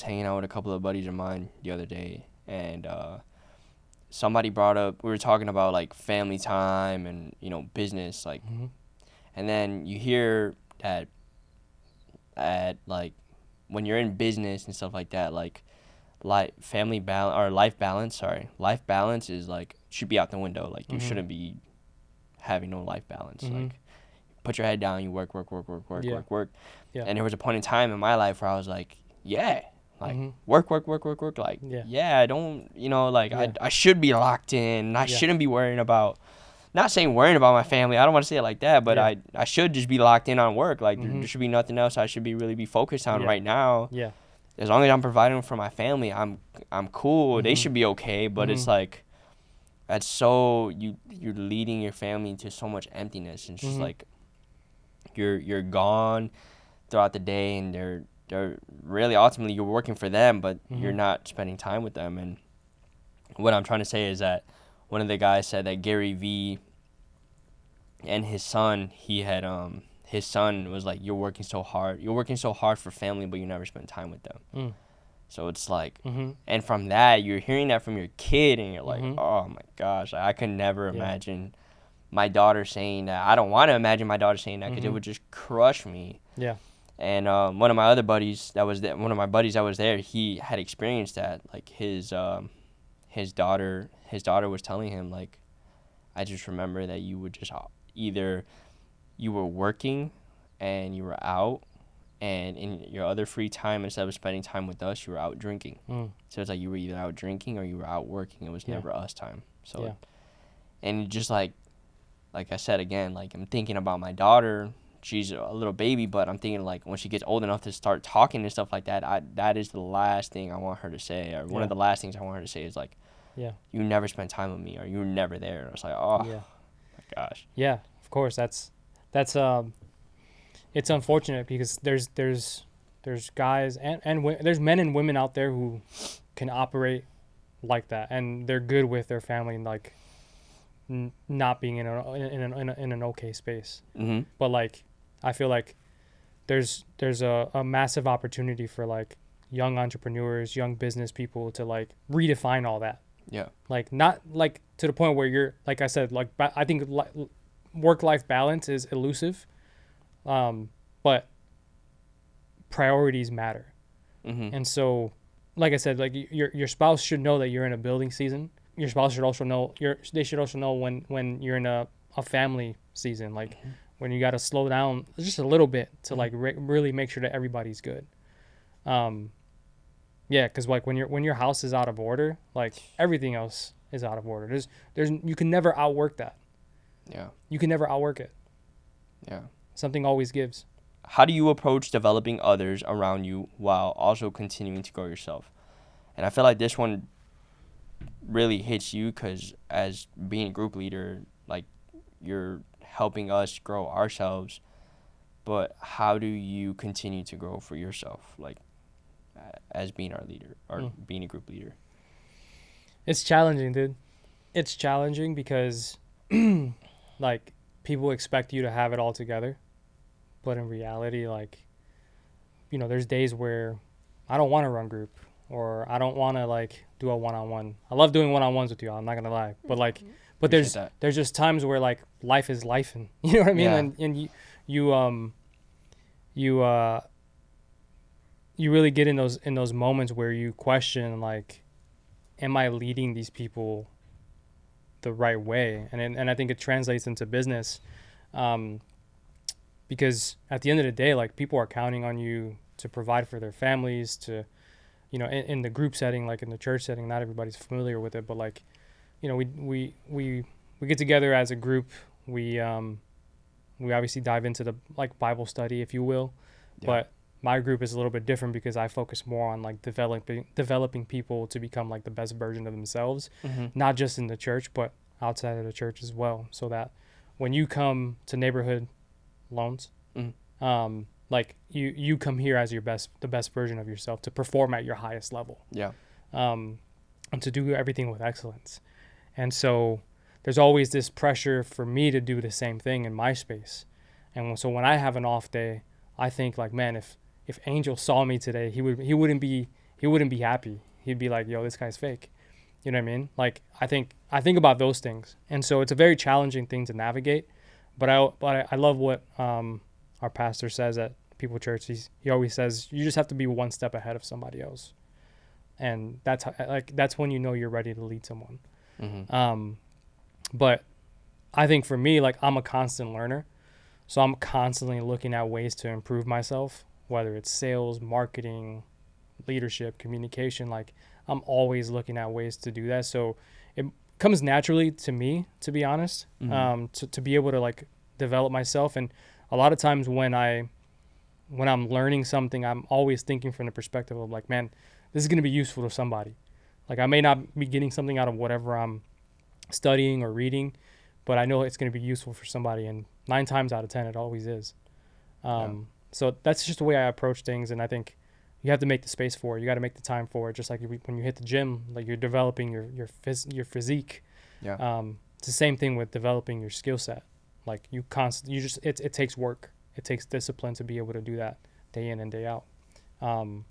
Speaker 2: hanging out with a couple of buddies of mine the other day, and somebody brought up, we were talking about like family time and business, like, and then you hear that at like when you're in business and stuff like that, like life balance is like should be out the window. Like you shouldn't be having no life balance. Like put your head down, you work.
Speaker 1: Yeah.
Speaker 2: And there was a point in time in my life where I was like, work. Like, I don't, I should be locked in. I shouldn't be worrying about, not saying worrying about my family. I don't want to say it like that, but I should just be locked in on work. Like there should be nothing else I should be focused on right now.
Speaker 1: Yeah.
Speaker 2: As long as I'm providing for my family, I'm cool. They should be okay. But it's like, that's so, you're leading your family into so much emptiness. And it's just like, you're gone throughout the day, and they're really, ultimately you're working for them, but you're not spending time with them. And what I'm trying to say is that one of the guys said that Gary Vee and his son, his son was like, you're working so hard for family, but you never spend time with them.
Speaker 1: Mm.
Speaker 2: So it's like,
Speaker 1: Mm-hmm.
Speaker 2: and from that, you're hearing that from your kid, and you're like,
Speaker 1: Mm-hmm.
Speaker 2: oh my gosh, I could never
Speaker 1: Yeah.
Speaker 2: imagine my daughter saying that. I don't want to imagine my daughter saying that, because it
Speaker 1: Mm-hmm.
Speaker 2: would just crush me.
Speaker 1: Yeah.
Speaker 2: And one of my buddies that was there, he had experienced that. Like his daughter was telling him, like, I just remember that you would just either you were working and you were out, and in your other free time, instead of spending time with us, you were out drinking.
Speaker 1: Mm.
Speaker 2: So it's like you were either out drinking or you were out working. It was
Speaker 1: Yeah.
Speaker 2: never us time. So
Speaker 1: Yeah.
Speaker 2: and just like I said again, like, I'm thinking about my daughter. She's a little baby, but I'm thinking, like, when she gets old enough to start talking and stuff like that, that is the last thing I want her to say, or one
Speaker 1: Yeah.
Speaker 2: of the last things I want her to say is like,
Speaker 1: Yeah.
Speaker 2: you never spent time with me, or you were never there. And it's like, oh
Speaker 1: Yeah.
Speaker 2: my gosh.
Speaker 1: Yeah. Of course. That's it's unfortunate because there's guys and there's men and women out there who can operate like that, and they're good with their family and like not being in an okay space.
Speaker 2: Mm-hmm.
Speaker 1: But like I feel like there's a massive opportunity for like young entrepreneurs, young business people to like redefine all that.
Speaker 2: Yeah.
Speaker 1: Like not like to the point where you're, like I said, like I think work-life balance is elusive, but priorities matter.
Speaker 2: Mm-hmm.
Speaker 1: And so, like I said, like your spouse should know that you're in a building season. Your spouse should also know they should also know when you're in a family season, like
Speaker 2: Mm-hmm.
Speaker 1: when you got to slow down just a little bit to like really make sure that everybody's good. Yeah, because like when your house is out of order, like everything else is out of order. There's you can never outwork that.
Speaker 2: Yeah.
Speaker 1: You can never outwork it.
Speaker 2: Yeah.
Speaker 1: Something always gives.
Speaker 2: How do you approach developing others around you while also continuing to grow yourself? And I feel like this one really hits you, because as being a group leader, like, you're helping us grow ourselves, but how do you continue to grow for yourself, like, as being our leader or being a group leader?
Speaker 1: It's challenging, dude. It's challenging because like people expect you to have it all together, but in reality, like, you know, there's days where I don't want to run group, or I don't want to like do a one-on-one. I love doing one-on-ones with you, I'm not gonna lie, but like, but there's just times where like life is life, and you know what I mean.
Speaker 2: Yeah.
Speaker 1: And you really get in those moments where you question, like, am I leading these people the right way? And I think it translates into business, because at the end of the day, like, people are counting on you to provide for their families, to, you know, in the group setting, like in the church setting, not everybody's familiar with it, but like, you know, we get together as a group. We obviously dive into the like Bible study, if you will, but my group is a little bit different because I focus more on like developing people to become like the best version of themselves, not just in the church, but outside of the church as well. So that when you come to Neighborhood Loans, like you come here as the best version of yourself, to perform at your highest level.
Speaker 2: Yeah.
Speaker 1: And to do everything with excellence. And so there's always this pressure for me to do the same thing in my space. And so when I have an off day, I think like, man, if Angel saw me today, he wouldn't be happy. He'd be like, yo, this guy's fake. You know what I mean? Like, I think about those things. And so it's a very challenging thing to navigate, but I love what our pastor says at People Church. He always says, you just have to be one step ahead of somebody else. And that's when you know you're ready to lead someone. But I think for me, like, I'm a constant learner. So I'm constantly looking at ways to improve myself, whether it's sales, marketing, leadership, communication. Like, I'm always looking at ways to do that. So it comes naturally to me, to be honest, to be able to like develop myself. And a lot of times when I'm learning something, I'm always thinking from the perspective of like, man, this is going to be useful to somebody. Like, I may not be getting something out of whatever I'm studying or reading, but I know it's going to be useful for somebody. And 9 times out of 10, it always is. So that's just the way I approach things. And I think you have to make the space for it. You got to make the time for it. Just like when you hit the gym, like, you're developing your physique.
Speaker 2: Yeah.
Speaker 1: It's the same thing with developing your skill set. Like it takes work. It takes discipline to be able to do that day in and day out. And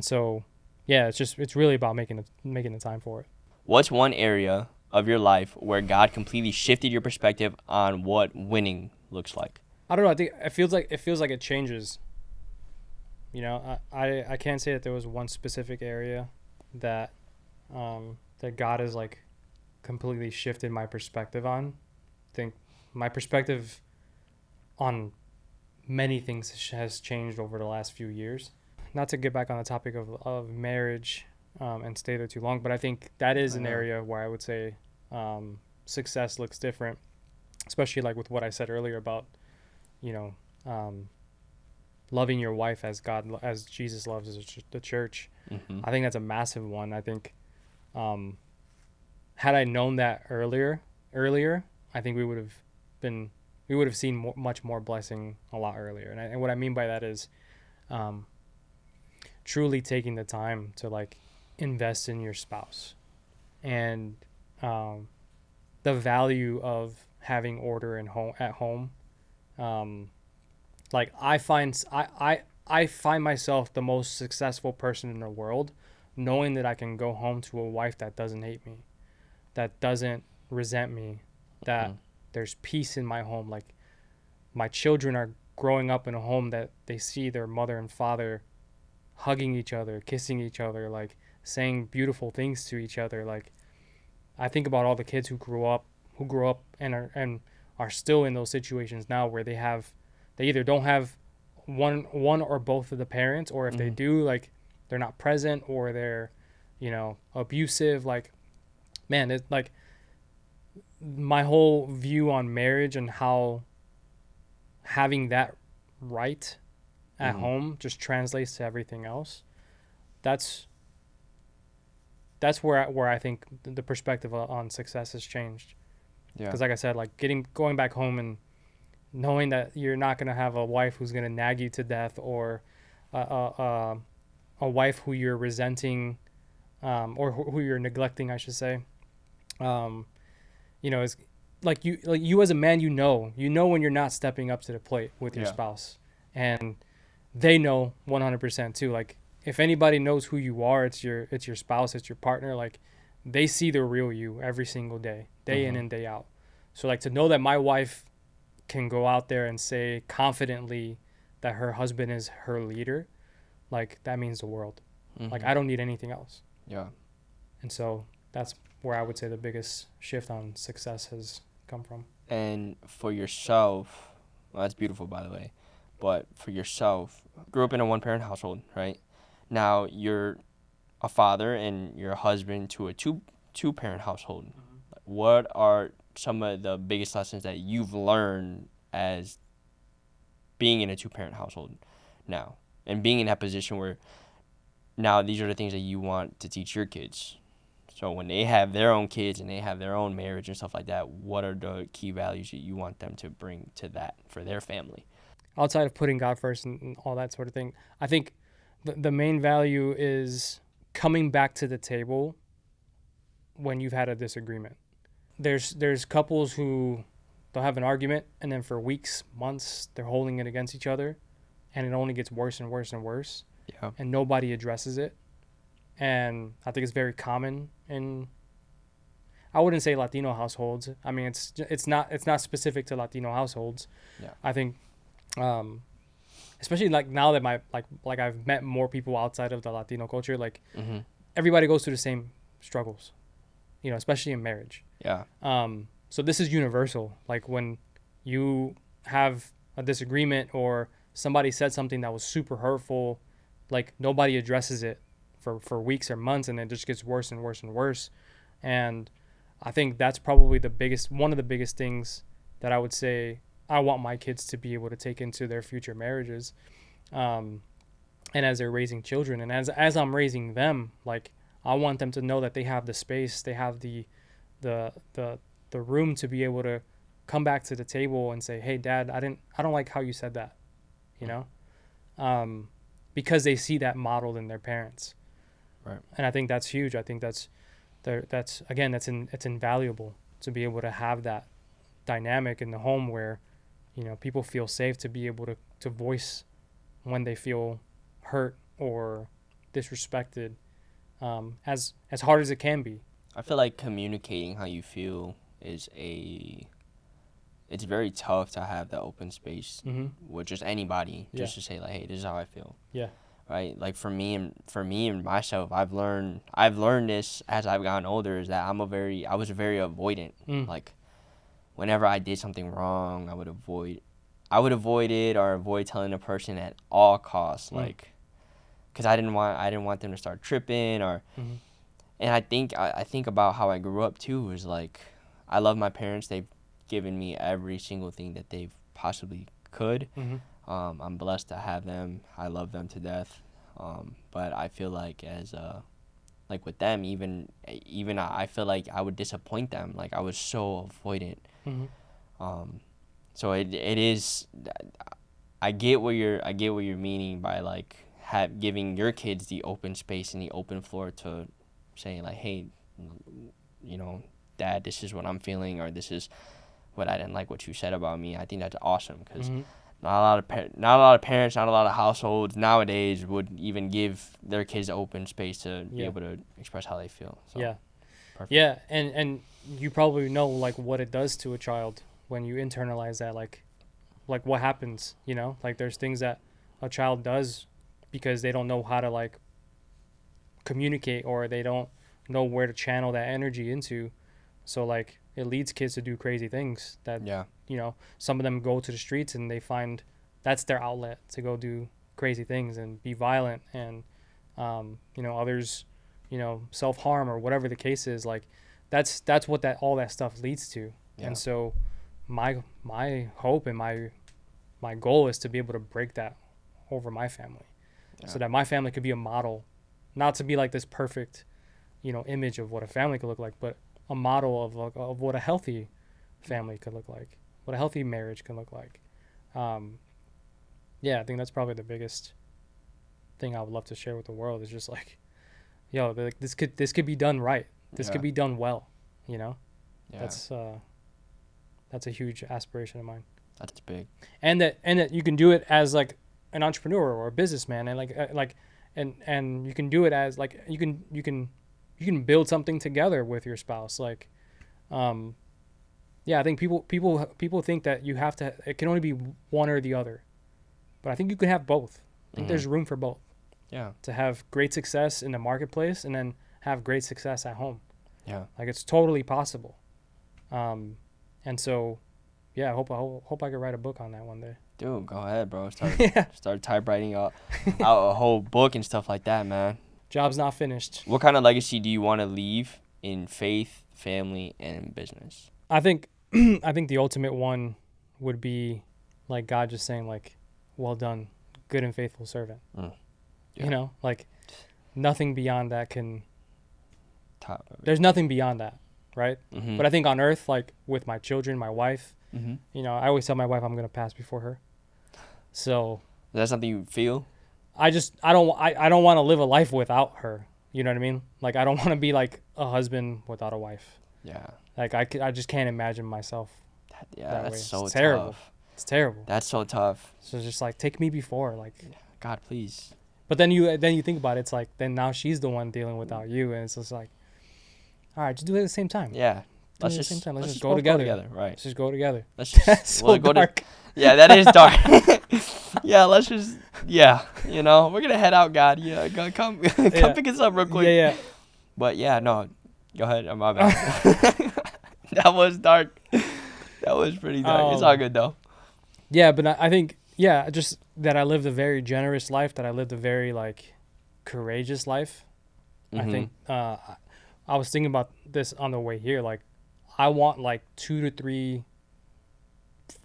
Speaker 1: so, yeah, it's really about making the time for it.
Speaker 2: What's one area of your life where God completely shifted your perspective on what winning looks like?
Speaker 1: I don't know. I think it feels like it changes. You know, I can't say that there was one specific area that that God has like completely shifted my perspective on. I think my perspective on many things has changed over the last few years. Not to get back on the topic of marriage and stay there too long, but I think that is an area where I would say success looks different, especially like with what I said earlier about, you know, loving your wife as Jesus loves the church.
Speaker 2: Mm-hmm.
Speaker 1: I think that's a massive one. I think had I known that earlier, I think we would have seen much more blessing a lot earlier. And what I mean by that is truly taking the time to like invest in your spouse and the value of having order at home. Like I find myself the most successful person in the world knowing that I can go home to a wife that doesn't hate me, that doesn't resent me, that there's peace in my home. Like my children are growing up in a home that they see their mother and father hugging each other, kissing each other, like saying beautiful things to each other. Like I think about all the kids who grew up and are still in those situations now where they either don't have one or both of the parents, or if they do, like they're not present or they're, you know, abusive. Like, man, it's like my whole view on marriage and how having that right at home just translates to everything else. That's where I think the perspective on success has changed.
Speaker 2: Yeah.
Speaker 1: Because like I said, like going back home and knowing that you're not gonna have a wife who's gonna nag you to death, or a wife who you're resenting, or who you're neglecting, I should say. You know, is like you as a man, you know when you're not stepping up to the plate with your spouse, and they know 100% too. Like if anybody knows who you are, it's your spouse, it's your partner. Like they see the real you every single day in and day out. So like to know that my wife can go out there and say confidently that her husband is her leader, like that means the world. Like I don't need anything else.
Speaker 2: Yeah.
Speaker 1: And so that's where I would say the biggest shift on success has come from.
Speaker 2: And for yourself, well, that's beautiful, by the way, but for yourself, grew up in a one-parent household, right? Now you're a father and you're a husband to a two-parent household. What are some of the biggest lessons that you've learned as being in a two-parent household now, and being in that position where now these are the things that you want to teach your kids? So when they have their own kids and they have their own marriage and stuff like that, what are the key values that you want them to bring to that for their family?
Speaker 1: Outside of putting God first and all that sort of thing, I think the main value is coming back to the table when you've had a disagreement. There's couples who they'll have an argument and then for weeks, months, they're holding it against each other, and it only gets worse and worse and worse.
Speaker 2: Yeah.
Speaker 1: And nobody addresses it. And I think it's very common in, I wouldn't say Latino households. I mean, it's not specific to Latino households.
Speaker 2: Yeah.
Speaker 1: I think, especially like now that like I've met more people outside of the Latino culture, like everybody goes through the same struggles, you know, especially in marriage.
Speaker 2: Yeah.
Speaker 1: So this is universal. Like when you have a disagreement or somebody said something that was super hurtful, like nobody addresses it for weeks or months, and it just gets worse and worse and worse. And I think that's probably one of the biggest things that I would say I want my kids to be able to take into their future marriages. And as they're raising children, and as I'm raising them, like I want them to know that they have the space, they have the room to be able to come back to the table and say, "Hey, Dad, I don't like how you said that," you know, because they see that modeled in their parents.
Speaker 2: Right.
Speaker 1: And I think that's huge. I think it's invaluable to be able to have that dynamic in the home where, you know, people feel safe to be able to voice when they feel hurt or disrespected, as hard as it can be.
Speaker 2: I feel like communicating how you feel it's very tough to have that open space
Speaker 1: Mm-hmm.
Speaker 2: with just anybody,
Speaker 1: Yeah.
Speaker 2: just to say like, hey, this is how I feel.
Speaker 1: Yeah.
Speaker 2: Right? Like for me and myself, I've learned this as I've gotten older, is that I was very avoidant.
Speaker 1: Mm.
Speaker 2: Like whenever I did something wrong, I would avoid it or avoid telling the person at all costs,
Speaker 1: Mm.
Speaker 2: like, because I didn't want them to start tripping or.
Speaker 1: Mm-hmm.
Speaker 2: And I think about how I grew up too. Is like, I love my parents. They've given me every single thing that they've possibly could.
Speaker 1: Mm-hmm.
Speaker 2: I'm blessed to have them. I love them to death. But I feel like like with them, even I feel like I would disappoint them. Like I was so avoidant.
Speaker 1: Mm-hmm.
Speaker 2: So it is. I get what you're meaning by like giving your kids the open space and the open floor to saying like, hey, you know, Dad, this is what I'm feeling, or this is what I didn't like what you said about me. I think that's awesome because
Speaker 1: Mm-hmm.
Speaker 2: not a lot of parents, not a lot of households nowadays would even give their kids open space to be
Speaker 1: Yeah.
Speaker 2: able to express how they feel. So,
Speaker 1: Yeah.
Speaker 2: perfect.
Speaker 1: Yeah, and you probably know like what it does to a child when you internalize that, like what happens, you know? Like there's things that a child does because they don't know how to like communicate, or they don't know where to channel that energy into. So like it leads kids to do crazy things that,
Speaker 2: Yeah.
Speaker 1: you know, some of them go to the streets and they find that's their outlet to go do crazy things and be violent, and you know, others, you know, self-harm or whatever the case is. Like that's what all that stuff leads to.
Speaker 2: Yeah.
Speaker 1: And so my hope and my goal is to be able to break that over my family, so that my family could be a model, not to be like this perfect, you know, image of what a family could look like, but a model of what a healthy family could look like, what a healthy marriage can look like. Yeah, I think that's probably the biggest thing I would love to share with the world, is just like, yo, like this could be done right. This could be done well, you know?
Speaker 2: Yeah.
Speaker 1: That's a huge aspiration of mine.
Speaker 2: That's big.
Speaker 1: And that you can do it as like an entrepreneur or a businessman, and and you can do it as like you can build something together with your spouse. Like, yeah, I think people think that it can only be one or the other, but I think you can have both. I think there's room for both.
Speaker 2: Yeah.
Speaker 1: To have great success in the marketplace and then have great success at home.
Speaker 2: Yeah.
Speaker 1: Like it's totally possible. And so, yeah, I hope I could write a book on that one day.
Speaker 2: Dude, go ahead, bro.
Speaker 1: Yeah.
Speaker 2: Start typewriting out a whole book and stuff like that, man.
Speaker 1: Job's not finished.
Speaker 2: What kind of legacy do you want to leave in faith, family, and in business?
Speaker 1: I think the ultimate one would be like God just saying like, well done, good and faithful servant.
Speaker 2: Yeah.
Speaker 1: You know, like nothing beyond that
Speaker 2: Top.
Speaker 1: There's nothing beyond that, right?
Speaker 2: Mm-hmm.
Speaker 1: But I think on earth, like with my children, my wife,
Speaker 2: Mm-hmm.
Speaker 1: you know, I always tell my wife I'm going to pass before her. So
Speaker 2: Is that something you feel?
Speaker 1: I don't want to live a life without her. You know what I mean? Like I don't want to be like a husband without a wife.
Speaker 2: Yeah.
Speaker 1: Like I just can't imagine myself. That
Speaker 2: That's
Speaker 1: way.
Speaker 2: so
Speaker 1: It's terrible.
Speaker 2: tough.
Speaker 1: It's terrible.
Speaker 2: That's so tough.
Speaker 1: So it's just like take me before, like.
Speaker 2: God, please.
Speaker 1: But then you think about it, it's like then now she's the one dealing without you, and it's just like, all right, just do it at the same time.
Speaker 2: Yeah.
Speaker 1: Let's just
Speaker 2: Let's
Speaker 1: go
Speaker 2: both
Speaker 1: together.
Speaker 2: Right.
Speaker 1: Let's just go together.
Speaker 2: Let's just
Speaker 1: That's so
Speaker 2: we'll go
Speaker 1: dark.
Speaker 2: Yeah, that is dark. Yeah, let's just you know, we're gonna head out, God. Yeah, come pick us up real quick.
Speaker 1: Yeah.
Speaker 2: But yeah, no. Go ahead. My bad. That was dark. That was pretty dark. It's all good though.
Speaker 1: Yeah, but I think just that I lived a very generous life, that I lived a very like courageous life.
Speaker 2: Mm-hmm.
Speaker 1: I think I was thinking about this on the way here. Like, I want like 2 to 3,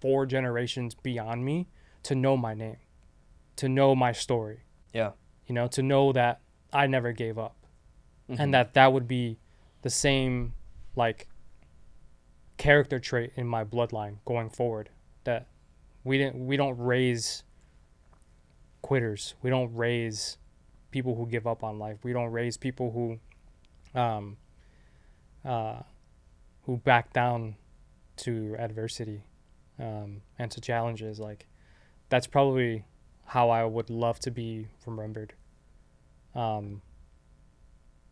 Speaker 1: 4 generations beyond me to know my name, to know my story.
Speaker 2: Yeah.
Speaker 1: You know, to know that I never gave up,
Speaker 2: Mm-hmm.
Speaker 1: and that would be the same like character trait in my bloodline going forward. That we don't raise quitters. We don't raise people who give up on life. We don't raise people who back down to adversity, and to challenges. Like, that's probably how I would love to be remembered. Um,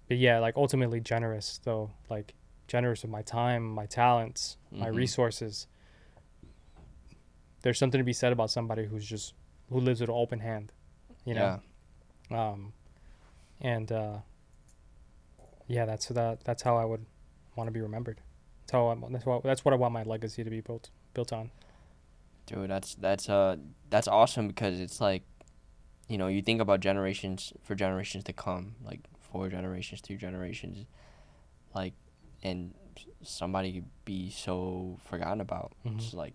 Speaker 1: but yeah, like ultimately generous though, like generous with my time, my talents, my resources. There's something to be said about somebody who lives with an open hand, you know. And yeah, that's how I would want to be remembered. That's what I want my legacy to be built on.
Speaker 2: Dude, that's awesome, because it's like, you know, you think about generations to come, like 4 generations, 2 generations, like, and somebody could be so forgotten about. It's like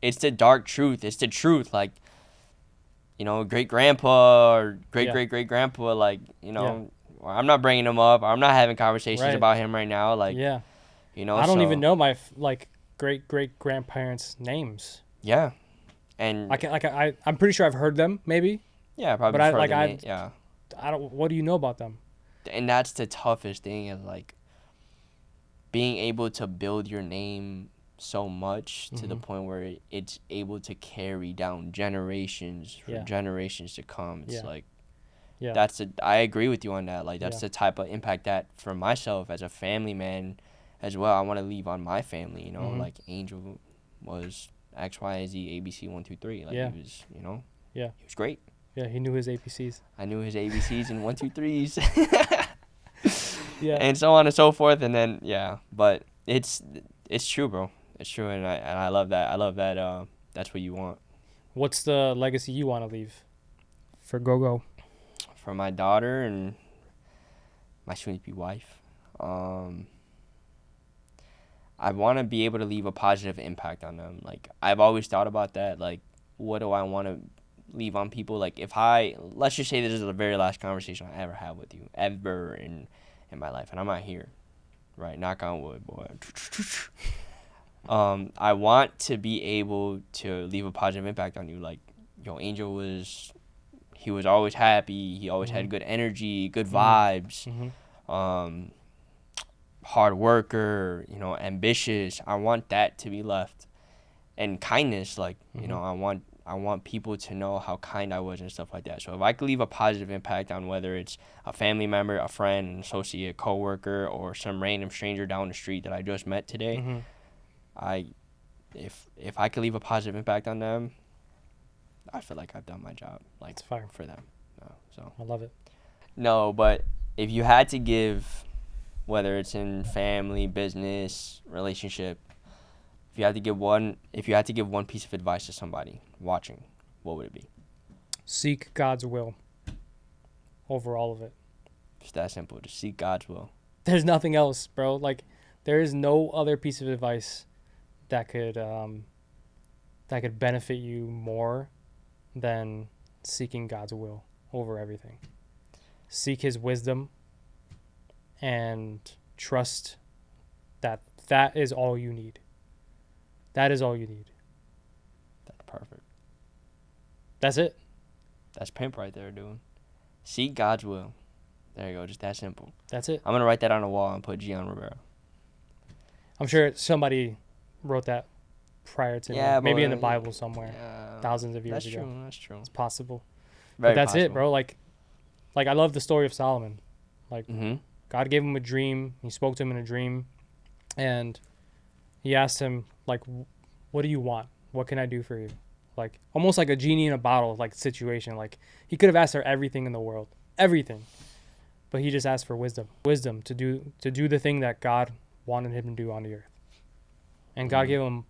Speaker 2: it's the dark truth. It's the truth. Like, you know, great grandpa or great great great grandpa. Like, you know, I'm not bringing him up. I'm not having conversations about him right now. Like, you know,
Speaker 1: I don't even know my great great grandparents' names.
Speaker 2: Yeah, and
Speaker 1: I'm pretty sure I've heard them maybe.
Speaker 2: Yeah, probably.
Speaker 1: But I don't. What do you know about them?
Speaker 2: And that's the toughest thing, is like being able to build your name so much to the point where it's able to carry down generations for generations to come. It's like, I agree with you on that. Like, that's the type of impact that, for myself as a family man as well, I want to leave on my family, you know. Like, Angel was X, Y, Z, ABC 1, 2, 3. Like, he was, you know, he was great.
Speaker 1: Yeah, he knew his ABCs.
Speaker 2: I knew his ABCs and 1, 2, 3s. And so on and so forth. And then but it's true, bro. It's true, and I love that. I love that. That's what you want.
Speaker 1: What's the legacy you want to leave for Gogo?
Speaker 2: For my daughter and my soon-to-be wife. I want to be able to leave a positive impact on them. Like, I've always thought about that. Like, what do I want to leave on people? Like, let's just say this is the very last conversation I ever had with you, ever in my life, and I'm not here, right? Knock on wood, boy. I want to be able to leave a positive impact on you. Like, Angel he was always happy. He always had good energy, good vibes. Hard worker, you know, ambitious. I want that to be left, and kindness. Like, you know, I want people to know how kind I was and stuff like that. So if I could leave a positive impact on whether it's a family member, a friend, an associate, coworker, or some random stranger down the street that I just met today, if I could leave a positive impact on them, I feel like I've done my job. Like,
Speaker 1: it's fire
Speaker 2: for them. So
Speaker 1: I love it.
Speaker 2: No, but if you had to give, whether it's in family, business, relationship, if you had to give one piece of advice to somebody watching, what would it be?
Speaker 1: Seek God's will over all of it.
Speaker 2: Just that simple. Just seek God's will.
Speaker 1: There's nothing else, bro. Like, there is no other piece of advice that could benefit you more than seeking God's will over everything. Seek his wisdom and trust that is all you need. That is all you need.
Speaker 2: That's perfect.
Speaker 1: That's it.
Speaker 2: That's pimp right there, dude. Seek God's will. There you go. Just that simple.
Speaker 1: That's it.
Speaker 2: I'm going to write that on the wall and put G on Rivera.
Speaker 1: I'm sure somebody wrote that prior to me. Maybe in the Bible somewhere. Thousands of years ago.
Speaker 2: That's true.
Speaker 1: It's possible.
Speaker 2: Very
Speaker 1: but that's
Speaker 2: possible.
Speaker 1: it, bro. Like I love the story of Solomon. Like, God gave him a dream. He spoke to him in a dream. And he asked him, like, what do you want? What can I do for you? Like, almost like a genie in a bottle, like, situation. Like, he could have asked for everything in the world. Everything. But he just asked for wisdom. Wisdom to do the thing that God wanted him to do on the earth. And God gave him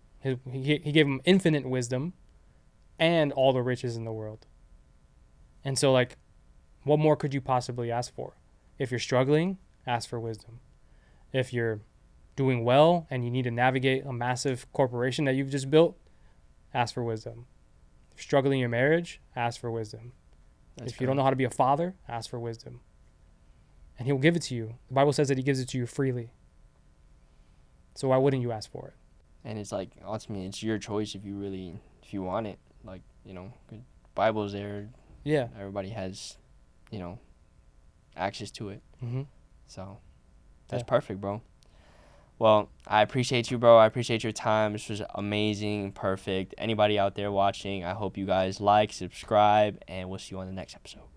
Speaker 1: he gave him infinite wisdom and all the riches in the world. And so, like, what more could you possibly ask for? If you're struggling, ask for wisdom. If you're doing well and you need to navigate a massive corporation that you've just built, ask for wisdom. If you're struggling in your marriage, ask for wisdom. If you don't know how to be a father, ask for wisdom. And he'll give it to you. The Bible says that he gives it to you freely. So why wouldn't you ask for it?
Speaker 2: And it's like, ultimately, it's your choice if you want it. Like, you know, Bible's there.
Speaker 1: Yeah.
Speaker 2: Everybody has, you know, access to it. So that's perfect, bro. Well, I appreciate you, bro. I appreciate your time. This was amazing, perfect. Anybody out there watching, I hope you guys like, subscribe, and we'll see you on the next episode.